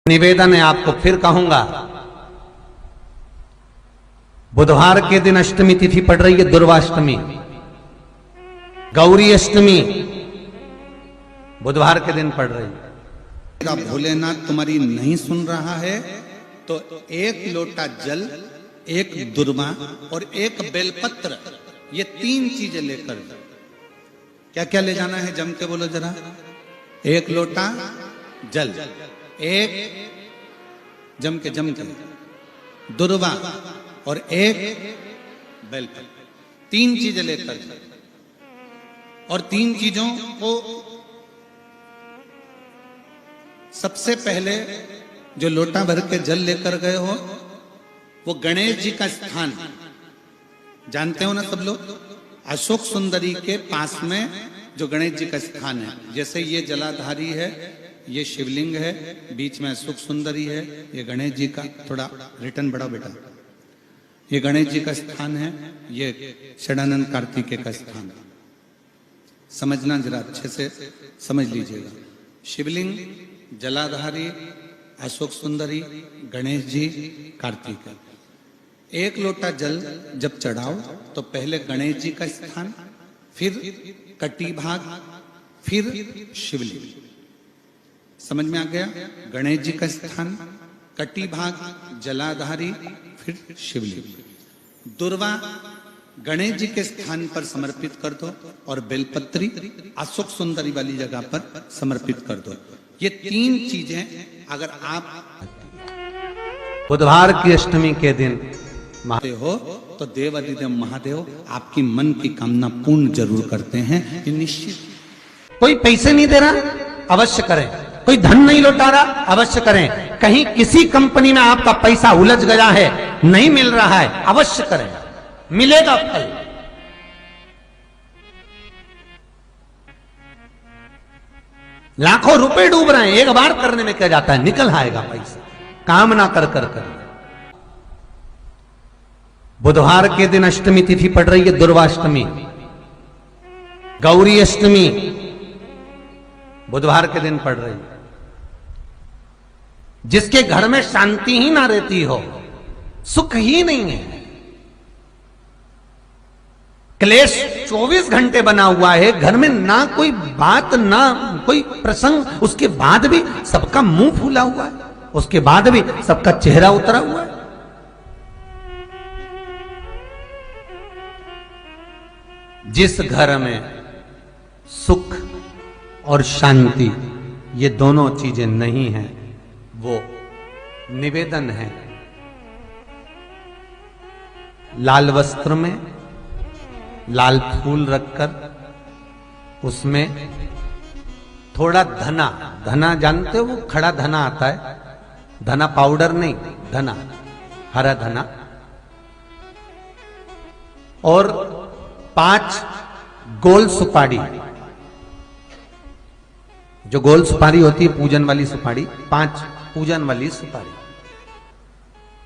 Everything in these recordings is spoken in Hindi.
निवेदन है आपको फिर कहूंगा, बुधवार के दिन अष्टमी तिथि पड़ रही है, दुर्वाष्टमी, गौरी अष्टमी बुधवार के दिन पड़ रही है। भोलेनाथ तुम्हारी नहीं सुन रहा है तो एक लोटा जल, एक दुर्वा और एक बेलपत्र, ये तीन चीजें लेकर, क्या क्या ले जाना है जम के बोलो जरा। एक लोटा जल, एक जम के दुर्वा और एक बेलपत्र, तीन चीजें लेकर, और तीन चीजों को सबसे पहले जो लोटा भर के जल लेकर गए हो वो गणेश जी का स्थान जानते हो ना सब लोग, अशोक सुंदरी के पास में जो गणेश जी का स्थान है, जैसे ये जलाधारी है, ये शिवलिंग है, बीच में अशोक सुंदरी है, ये गणेश जी का, थोड़ा रिटर्न बढ़ाओ बेटा, ये गणेश जी का स्थान है, ये षडानंद कार्तिकेय का स्थान है। समझना जरा अच्छे से समझ लीजिएगा। शिवलिंग, जलाधारी, अशोक सुंदरी, गणेश जी, कार्तिकेय। एक लोटा जल जब चढ़ाओ तो पहले गणेश जी का स्थान, फिर कटी भाग, फिर शिवलिंग। समझ में आ गया? गणेश जी का स्थान, कटी भाग, जलाधारी, फिर शिवलिंग। दुर्वा गणेश जी के स्थान पर समर्पित कर दो और बेलपत्री अशोक सुंदरी वाली जगह पर समर्पित कर दो। ये तीन चीजें अगर आप बुधवार की अष्टमी के दिन हो तो देवाधिदेव महादेव आपकी मन की कामना पूर्ण जरूर करते हैं, ये निश्चित। कोई पैसे नहीं दे रहा, अवश्य करें। कोई धन नहीं लौटा रहा, अवश्य करें। कहीं किसी कंपनी में आपका पैसा उलझ गया है, नहीं मिल रहा है, अवश्य करें, मिलेगा फल। लाखों रुपए डूब रहे हैं, एक बार करने में क्या जाता है, निकल आएगा पैसा, काम ना कर कर कर। बुधवार के दिन अष्टमी तिथि पड़ रही है, दुर्वाष्टमी, गौरी अष्टमी बुधवार के दिन पड़ रही है। जिसके घर में शांति ही ना रहती हो, सुख ही नहीं है, क्लेश 24 घंटे बना हुआ है, घर में ना कोई बात ना कोई प्रसंग, उसके बाद भी सबका मुंह फूला हुआ है, उसके बाद भी सबका चेहरा उतरा हुआ है। जिस घर में सुख और शांति ये दोनों चीजें नहीं हैं, वो निवेदन है लाल वस्त्र में लाल फूल रखकर उसमें थोड़ा धना, धना जानते हो, वो खड़ा धना आता है, धना पाउडर नहीं, धना, हरा धना, और 5 गोल सुपारी, जो गोल सुपारी होती है पूजन वाली सुपारी, 5 पूजन वाली सुपारी,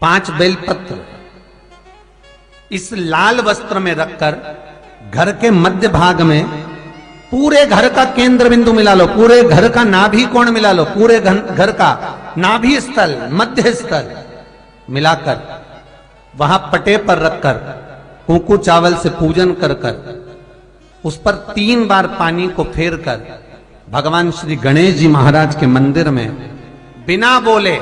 5 बेलपत्र इस लाल वस्त्र में रखकर घर के मध्य भाग में पूरे घर का केंद्र बिंदु मिला लो, पूरे घर का नाभि कोण मिला लो, पूरे घर का नाभि स्थल, मध्य स्थल मिलाकर वहां पटे पर रखकर कुंकू चावल से पूजन कर कर उस पर 3 बार पानी को फेर कर भगवान श्री गणेश जी महाराज के मंदिर में बिना बोले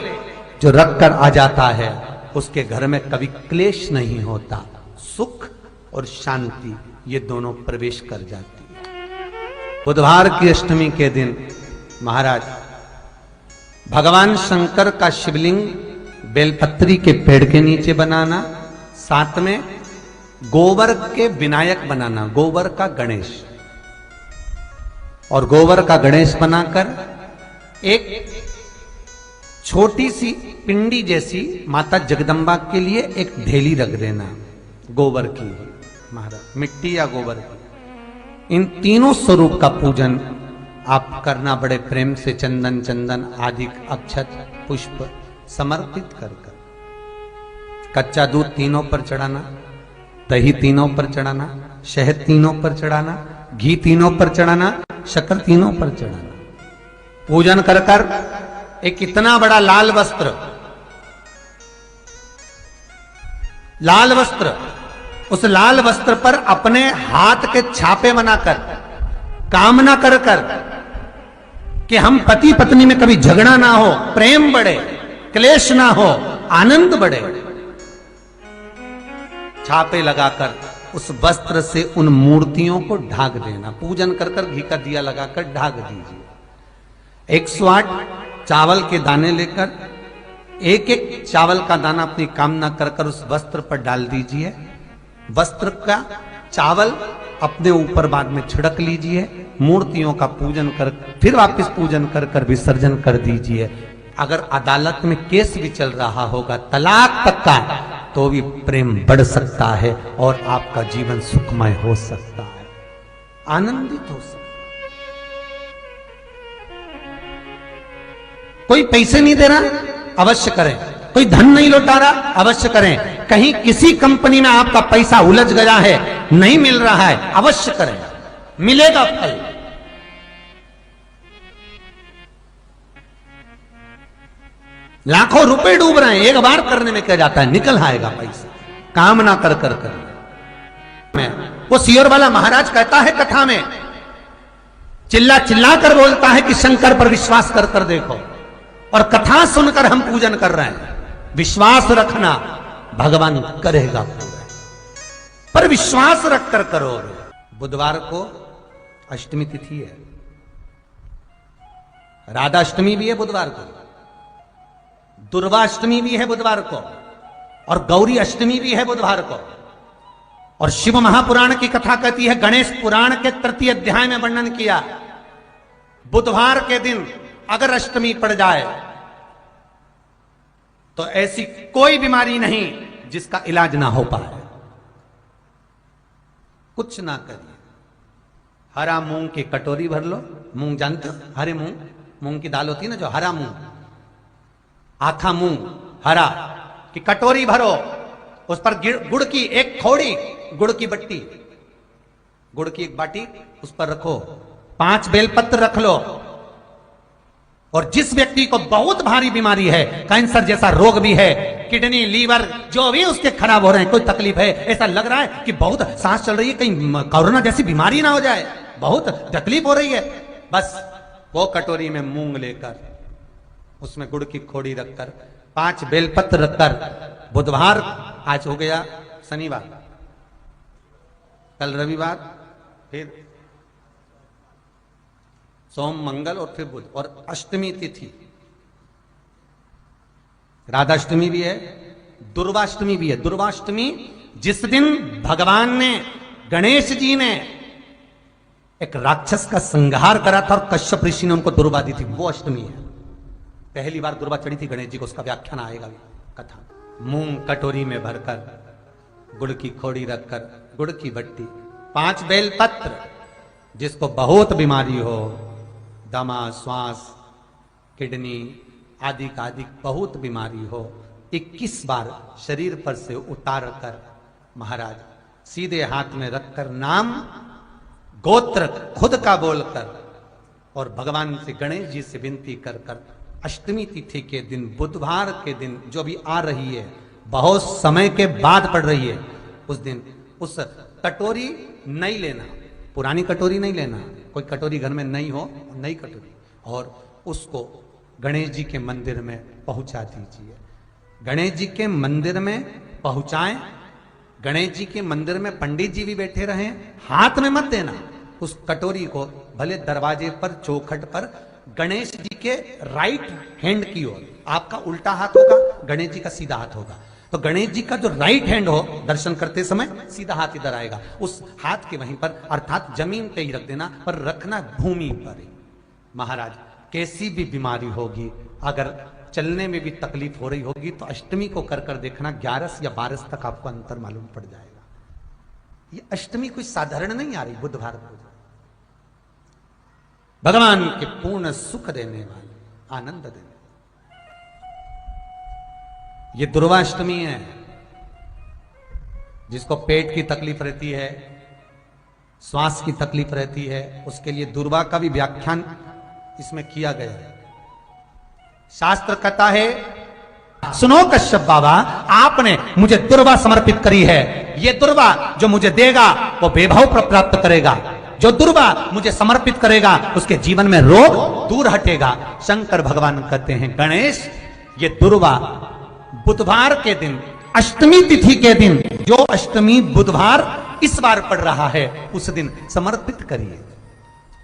जो रख कर आ जाता है, उसके घर में कभी क्लेश नहीं होता, सुख और शांति ये दोनों प्रवेश कर जाती है। बुधवार की अष्टमी के दिन महाराज भगवान शंकर का शिवलिंग बेलपत्री के पेड़ के नीचे बनाना, साथ में गोबर के विनायक बनाना, गोबर का गणेश, और गोबर का गणेश बनाकर एक छोटी सी पिंडी जैसी माता जगदम्बा के लिए एक ढेली रख देना, गोबर की, महाराज, मिट्टी या गोबर की। इन तीनों स्वरूप का पूजन आप करना बड़े प्रेम से, चंदन चंदन आदि अक्षत पुष्प समर्पित कर कर, कच्चा दूध तीनों पर चढ़ाना, दही तीनों पर चढ़ाना, शहद तीनों पर चढ़ाना, घी तीनों पर चढ़ाना, शक्कर तीनों पर चढ़ाना, पूजन कर कर एक इतना बड़ा लाल वस्त्र, लाल वस्त्र, उस लाल वस्त्र पर अपने हाथ के छापे बनाकर कामना कर कर कि हम पति पत्नी में कभी झगड़ा ना हो, प्रेम बढ़े, क्लेश ना हो, आनंद बढ़े, छापे लगाकर उस वस्त्र से उन मूर्तियों को ढाक देना। पूजन कर कर घी का दिया लगाकर ढाक दीजिए। 108 चावल के दाने लेकर एक एक चावल का दाना अपनी कामना कर कर उस वस्त्र पर डाल दीजिए। वस्त्र का चावल अपने ऊपर बाद में छिड़क लीजिए। मूर्तियों का पूजन कर फिर वापस पूजन कर कर विसर्जन कर दीजिए। अगर अदालत में केस भी चल रहा होगा तलाक तक का, तो भी प्रेम बढ़ सकता है और आपका जीवन सुखमय हो सकता है, आनंदित हो सकता है। कोई पैसे नहीं दे रहा, अवश्य करें। कोई धन नहीं लौटा रहा, अवश्य करें। कहीं किसी कंपनी में आपका पैसा उलझ गया है, नहीं मिल रहा है, अवश्य करें, मिलेगा फल। लाखों रुपए डूब रहे हैं, एक बार करने में क्या जाता है, निकल आएगा पैसा, कामना कर कर कर। वो सियोर वाला महाराज कहता है कथा में, चिल्ला चिल्ला कर बोलता है कि शंकर पर विश्वास कर कर देखो, और कथा सुनकर हम पूजन कर रहे हैं। विश्वास रखना, भगवान करेगा पूरा, पर विश्वास रख कर करो। बुधवार को अष्टमी तिथि है, राधा अष्टमी भी है बुधवार को, दुर्गा अष्टमी भी है बुधवार को, और गौरी अष्टमी भी है बुधवार को। और शिव महापुराण की कथा कहती है, गणेश पुराण के 3 अध्याय में वर्णन किया, बुधवार के दिन अगर अष्टमी पड़ जाए तो ऐसी कोई बीमारी नहीं जिसका इलाज ना हो पाए। कुछ ना करिए, हरा मूंग की कटोरी भर लो। मूंग जानते हो, हरे मूंग, मूंग की दाल होती है ना जो, हरा मूंग, आखा मूंग हरा की कटोरी भरो, उस पर गुड़ की एक खोड़ी, गुड़ की बट्टी, गुड़ की एक बाटी उस पर रखो, 5 बेलपत्र रख लो। और जिस व्यक्ति को बहुत भारी बीमारी है, कैंसर जैसा रोग भी है, किडनी, लीवर जो भी उसके खराब हो रहे हैं, कोई तकलीफ है, ऐसा लग रहा है कि बहुत सांस चल रही है, कहीं कोरोना जैसी बीमारी ना हो जाए, बहुत तकलीफ हो रही है, बस वो कटोरी में मूंग लेकर उसमें गुड़ की खोड़ी रखकर 5 बेलपत्र रखकर, बुधवार आज हो गया शनिवार, कल रविवार, फिर सोम मंगल और फिर बुध, और अष्टमी तिथि, राधाष्टमी भी है, दुर्वाष्टमी भी है। दुर्वाष्टमी जिस दिन भगवान ने, गणेश जी ने एक राक्षस का संहार करा था और कश्यप ऋषि ने उनको दुर्वा दी थी, वो अष्टमी है। पहली बार दुर्वा चढ़ी थी गणेश जी को, उसका व्याख्यान आएगा कथा। मूंग कटोरी में भरकर, गुड़ की खोड़ी रखकर, गुड़ की बट्टी, 5 बेलपत्र, जिसको बहुत बीमारी हो, दमा, श्वास, किडनी आदि का आदि बहुत बीमारी हो, 21 बार शरीर पर से उतार कर महाराज सीधे हाथ में रखकर नाम गोत्र खुद का बोलकर और भगवान से, गणेश जी से विनती कर कर अष्टमी तिथि के दिन, बुधवार के दिन जो भी आ रही है, बहुत समय के बाद पड़ रही है, उस दिन उस कटोरी नहीं लेना, पुरानी कटोरी नहीं लेना, कोई कटोरी घर में नहीं हो, नई कटोरी, और उसको गणेश जी के मंदिर में पहुंचा दीजिए। गणेश जी के मंदिर में पहुंचाएं, गणेश जी के मंदिर में पंडित जी भी बैठे रहें, हाथ में मत देना उस कटोरी को, भले दरवाजे पर, चौखट पर, गणेश जी के राइट हैंड की ओर, आपका उल्टा हाथ होगा, गणेश जी का सीधा हाथ होगा, तो गणेश जी का जो राइट हैंड हो, दर्शन करते समय सीधा हाथ इधर आएगा, उस हाथ के वहीं पर, अर्थात जमीन पे ही रख देना, पर रखना भूमि पर ही। महाराज कैसी भी बीमारी होगी, अगर चलने में भी तकलीफ हो रही होगी, तो अष्टमी को कर कर देखना, 11 या 12 तक आपको अंतर मालूम पड़ जाएगा। ये अष्टमी कोई साधारण नहीं आ रही, बुधवार को भगवान के पूर्ण सुख देने वाले, आनंद देने, ये दुर्वाष्टमी है। जिसको पेट की तकलीफ रहती है, श्वास की तकलीफ रहती है, उसके लिए दुर्वा का भी व्याख्यान इसमें किया गया है। शास्त्र कहता है, सुनो कश्यप बाबा, आपने मुझे दुर्वा समर्पित करी है। ये दुर्वा जो मुझे देगा वो वैभव प्राप्त करेगा। जो दुर्वा मुझे समर्पित करेगा उसके जीवन में रोग दूर हटेगा। शंकर भगवान कहते हैं, गणेश, ये दुर्वा बुधवार के दिन, अष्टमी तिथि के दिन, जो अष्टमी बुधवार इस बार पड़ रहा है, उस दिन समर्पित करिए।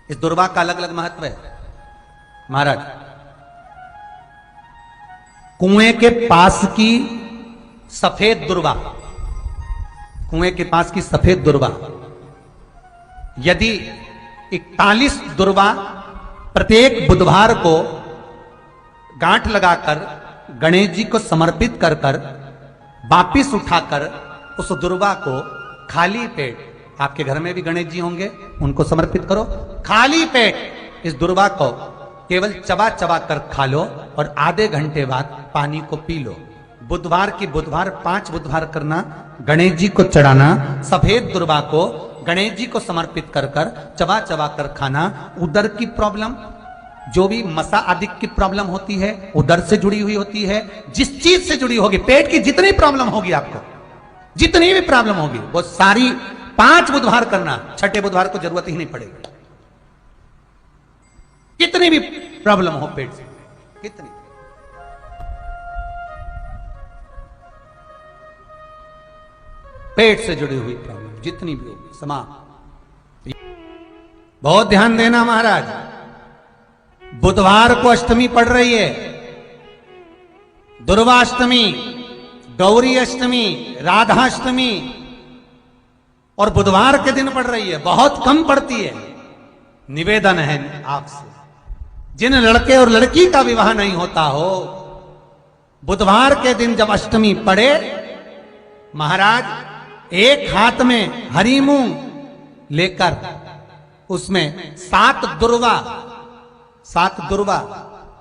इस दुर्वा का अलग अलग महत्व है महाराज। कुएं के पास की सफेद दुर्वा, कुएं के पास की सफेद दुर्वा, यदि 41 दुर्वा प्रत्येक बुधवार को गांठ लगाकर गणेश जी को समर्पित कर कर वापिस उठाकर उस दुर्वा को खाली पेट, आपके घर में भी गणेश जी होंगे, उनको समर्पित करो। खाली पेट इस दुर्वा को केवल चबा चबा कर खा लो और आधे घंटे बाद पानी को पी लो। बुधवार की बुधवार 5 बुधवार करना, गणेश जी को चढ़ाना। सफेद दुर्वा को गणेश जी को समर्पित कर कर चबा चबा कर खाना। उदर की प्रॉब्लम, जो भी मसा आदि की प्रॉब्लम होती है, उदर से जुड़ी हुई होती है, जिस चीज से जुड़ी होगी, पेट की जितनी प्रॉब्लम होगी, आपको जितनी भी प्रॉब्लम होगी, वो सारी 5 बुधवार करना। 6ठे बुधवार को जरूरत ही नहीं पड़ेगी। कितनी भी प्रॉब्लम हो पेट से, कितनी, पेट से जुड़ी हुई प्रॉब्लम जितनी भी होगी समाप्त। बहुत ध्यान देना महाराज, बुधवार को अष्टमी पड़ रही है, दुर्वाष्टमी, गौरी अष्टमी, राधाष्टमी, और बुधवार के दिन पड़ रही है। बहुत कम पड़ती है। निवेदन है आपसे, जिन लड़के और लड़की का विवाह नहीं होता हो, बुधवार के दिन जब अष्टमी पड़े, महाराज एक हाथ में हरी मूंग लेकर उसमें 7 दुर्वा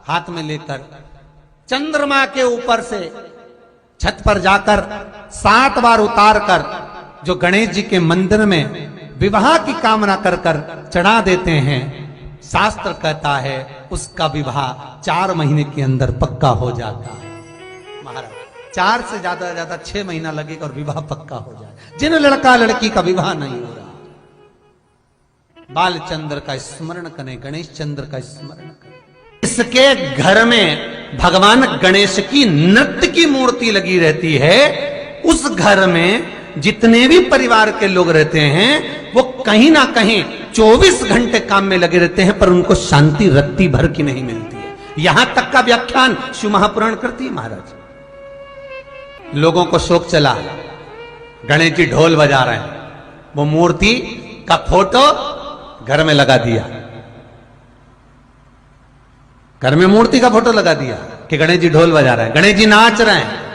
हाथ में लेकर चंद्रमा के ऊपर से छत पर जाकर 7 बार उतार कर जो गणेश जी के मंदिर में विवाह की कामना कर कर चढ़ा देते हैं, शास्त्र कहता है उसका विवाह 4 महीने के अंदर पक्का हो जाता है। महाराज 4 से ज्यादा 6 महीना लगेगा और विवाह पक्का हो जाए। जिन लड़का लड़की का विवाह नहीं हो रहा, बालचंद्र का स्मरण करें, गणेश चंद्र का स्मरण करें। इसके घर में भगवान गणेश की नृत्य की मूर्ति लगी रहती है। उस घर में जितने भी परिवार के लोग रहते हैं, वो कहीं ना कहीं 24 घंटे काम में लगे रहते हैं, पर उनको शांति रत्ती भर की नहीं मिलती है। यहां तक का व्याख्यान शिव महापुराण करती है महाराज। लोगों को शोक चला, गणेश जी ढोल बजा रहे हैं, वो मूर्ति का फोटो घर में लगा दिया, घर में मूर्ति का फोटो लगा दिया कि गणेश जी ढोल बजा रहे हैं, गणेश जी नाच रहे हैं,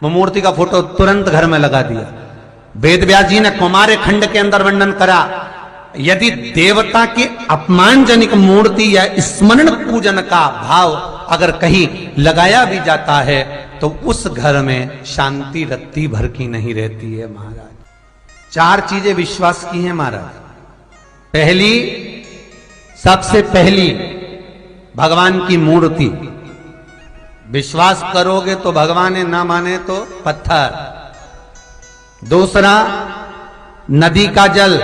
वो मूर्ति का फोटो तुरंत घर में लगा दिया। वेद व्यास जी ने कुमार खंड के अंदर वर्णन करा, यदि देवता की अपमानजनक मूर्ति या स्मरण पूजन का भाव अगर कहीं लगाया भी जाता है, तो उस घर में शांति रत्ती भर की नहीं रहती है महाराज। 4 चीजें विश्वास की हैं महाराज। पहली, सबसे पहली, भगवान की मूर्ति। विश्वास करोगे तो भगवान है, ना माने तो पत्थर। दूसरा, नदी का जल,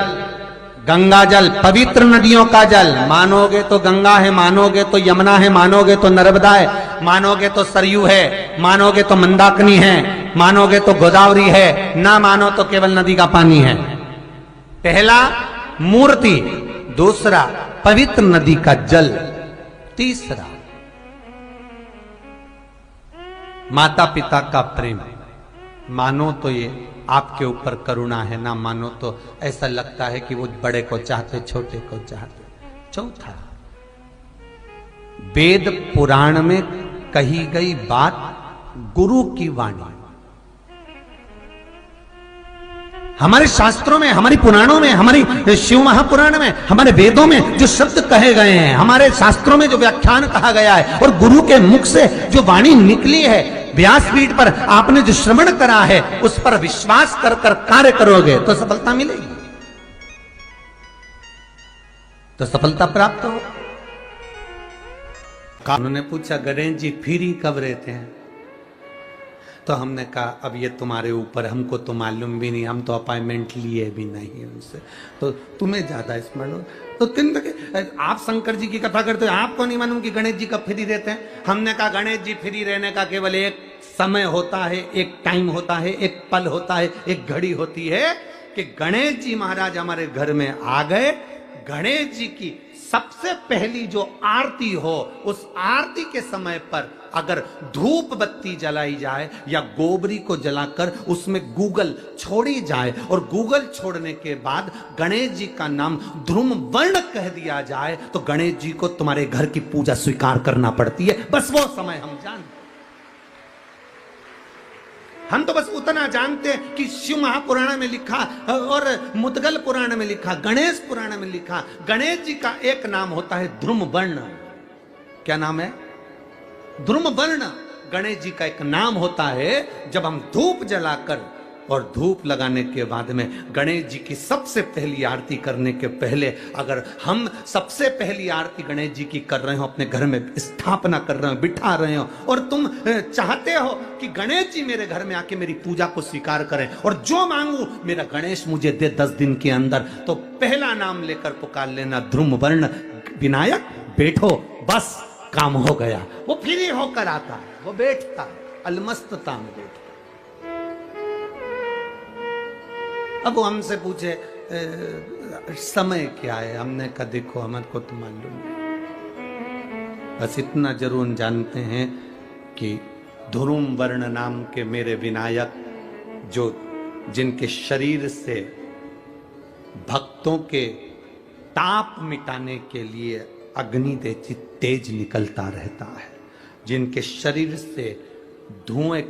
गंगा जल, पवित्र नदियों का जल। मानोगे तो गंगा है, मानोगे तो यमुना है, मानोगे तो नर्मदा है, मानोगे तो सरयू है, मानोगे तो मंदाकिनी है, मानोगे तो गोदावरी है, ना मानो तो केवल नदी का पानी है। पहला मूर्ति, दूसरा पवित्र नदी का जल, तीसरा माता पिता का प्रेम। मानो तो ये आपके ऊपर करुणा है, ना मानो तो ऐसा लगता है कि वो बड़े को चाहते, छोटे को चाहते। चौथा, वेद पुराण में कही गई बात गुरु की वाणी। हमारे शास्त्रों में, हमारी पुराणों में, हमारी शिव महापुराण में, हमारे वेदों में जो शब्द कहे गए हैं, हमारे शास्त्रों में जो व्याख्यान कहा गया है, और गुरु के मुख से जो वाणी निकली है, व्यासपीठ पर आपने जो श्रवण करा है, उस पर विश्वास कर कर कार्य करोगे तो सफलता मिलेगी, तो सफलता प्राप्त हो। उन्होंने पूछा गणेश जी फ्री कब रहते हैं? तो हमने कहा अब ये तुम्हारे ऊपर, हमको तो मालूम भी नहीं, हम तो अपॉइंटमेंट लिए भी नहीं उनसे, तो तुम्हें ज्यादा स्मरण हो। तो आप शंकर जी की कथा करते हो, आपको नहीं मालूम कि गणेश जी कब फ्री रहते हैं? हमने कहा गणेश जी फ्री रहने का केवल एक समय होता है, एक टाइम होता है, एक पल होता है, एक घड़ी होती है कि गणेश जी महाराज हमारे घर में आ गए। गणेश जी की सबसे पहली जो आरती हो, उस आरती के समय पर अगर धूप बत्ती जलाई जाए या गोबरी को जलाकर उसमें गूगल छोड़ी जाए और गूगल छोड़ने के बाद गणेश जी का नाम ध्रुम वर्ण कह दिया जाए, तो गणेश जी को तुम्हारे घर की पूजा स्वीकार करना पड़ती है। बस वो समय हम जानते, हम तो बस उतना जानते हैं कि शिव महापुराण में लिखा और मुद्गल पुराण में लिखा, गणेश पुराण में लिखा, गणेश जी का एक नाम होता है ध्रुम वर्ण। क्या नाम है? ध्रुम वर्ण गणेश जी का एक नाम होता है। जब हम धूप जलाकर और धूप लगाने के बाद में गणेश जी की सबसे पहली आरती करने के पहले अगर हम सबसे पहली आरती गणेश जी की कर रहे हो, अपने घर में स्थापना कर रहे हो, बिठा रहे हो, और तुम चाहते हो कि गणेश जी मेरे घर में आके मेरी पूजा को स्वीकार करें और जो मांगू मेरा गणेश मुझे दे 10 दिन के अंदर, तो पहला नाम लेकर पुकार लेना ध्रुम वर्ण विनायक, बैठो, बस काम हो गया। वो फ्री होकर आता है, वो बैठता है, अलमस्तता में बैठता। अब वो हमसे पूछे समय क्या है? हमने कहा देखो हमारे को तो मालूम नहीं, बस इतना जरूर जानते हैं कि ध्रुम वर्ण नाम के मेरे विनायक, जो जिनके शरीर से भक्तों के ताप मिटाने के लिए अग्नि तेज निकलता रहता है, जिनके शरीर से धुएं